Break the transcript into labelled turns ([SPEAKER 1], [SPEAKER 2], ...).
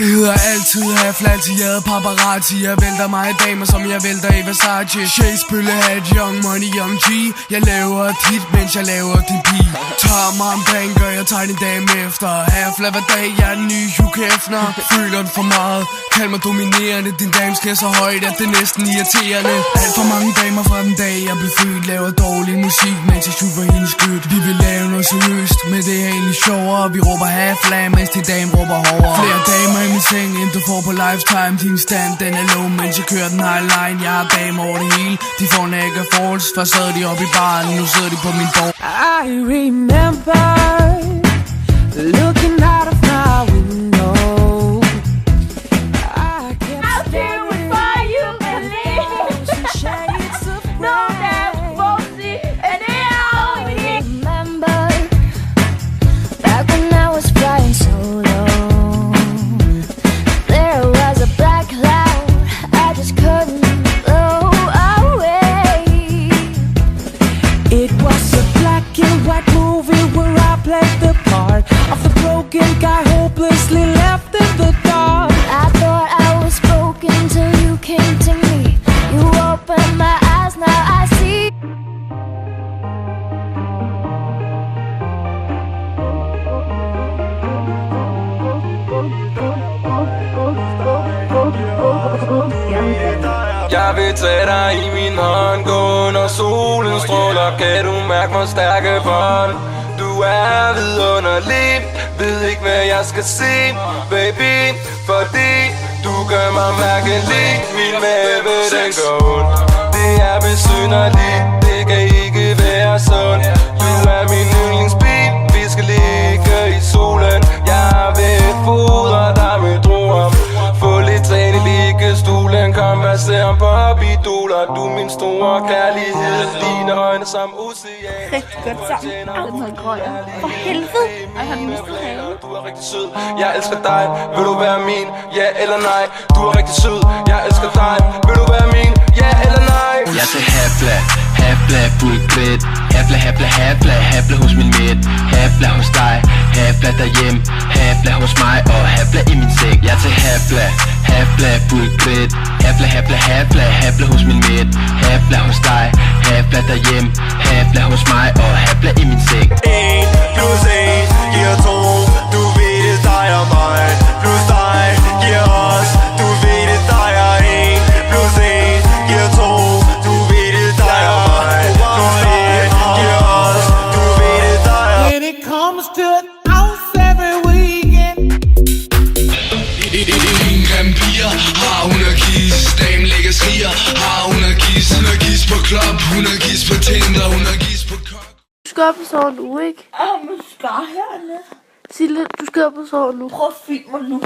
[SPEAKER 1] Det hedder altid half-latty, paparazzi. Jeg vælter mig i damer, som jeg vælter i Versace. Chase, bøllehat, young money, young G. Jeg laver et hit, mens jeg laver din pige. Tager mig en drink, og jeg tager din dame efter. Half-lat hver dag, jeg er den nye Hugh Hefner. Føler den for meget, kald mig dominerende. Din dame skal så højt, at det er næsten irriterende. Alt for mange damer fra den dag, jeg blev født. Laver dårlig musik, mens jeg shoot for hendes skyld. Vi vil lave noget seriøst, men det er egentlig sjovere. Vi råber half-lat, mens din dame råber hårdere. Flere damer i min seng, end du får på lifetime. Din stand, den er low, mens jeg kører den high line. Jeg har damer over det hele, de får Niagara Falls. Først sad de oppe i baren, nu sidder de på min bord.
[SPEAKER 2] I remember looking out of my window. I kept staring
[SPEAKER 3] before you believe.
[SPEAKER 2] Shades of
[SPEAKER 3] No, that's bullshit, and it always is.
[SPEAKER 2] remember back when I was flying solo. There was a black cloud I just couldn't blow away. It was a black and white movie where I played the part of the broken guy hopelessly left in the dark. I thought I was broken till you came to me. You opened my eyes, now I see.
[SPEAKER 4] Jeg vil tage dig i min hånd, gå under solen stråler. Kan du mærke hvor stærke bånd? Du er vidunderlig, ved ikke hvad jeg skal sige, baby. Fordi du gør mig mærkelig, min mave den går ondt. Det er besynderligt, det kan ikke være sundt. Du er min yndlingsbil, vi skal ligge i solen. Jeg vil fodre dig med druer, få lidt træn i liggestolen. Konversere på bidoler, du er min store kærlighed. Dine øjne som ocean.
[SPEAKER 3] Rigtig godt sammen. Den hedder Grønner. For helvede. Og han mistet havet.
[SPEAKER 4] Du er rigtig sød, jeg elsker dig. Vil du være min, ja eller nej? Du er rigtig sød, jeg elsker dig. Vil du være min, ja eller nej?
[SPEAKER 5] Jeg til Hafla, bulgrit. Hafla hos min midt. Hafla hos dig, Hafla derhjemme. Hafla hos mig og Hafla i min seng. Jeg til Hafla, bulgrit. Hafla hos min midt. Hafla hos dig, Hafla derhjemme. Hafla hos mig og Hafla i min seng.
[SPEAKER 4] 1 plus 1 giver 2. Du ved det dig og mig. Plus dig giver os. Du ved det dig og 1 plus 1 giver 2. Du ved det dig og mig. Plus dig giver os. Du ved det dig og
[SPEAKER 2] When it comes to an house every weekend.
[SPEAKER 1] Ingen grimme piger, har hun at kiss. Damen lægger skriger, har hun at kiss. Hun har kiss på klub, hun har kiss på Tinder, hun har kiss på kok.
[SPEAKER 3] Du skal op og sove nu, ikke?
[SPEAKER 6] Men skal herne.
[SPEAKER 3] Sille, du skal op og sove nu.
[SPEAKER 6] Prøv at filme mig nu.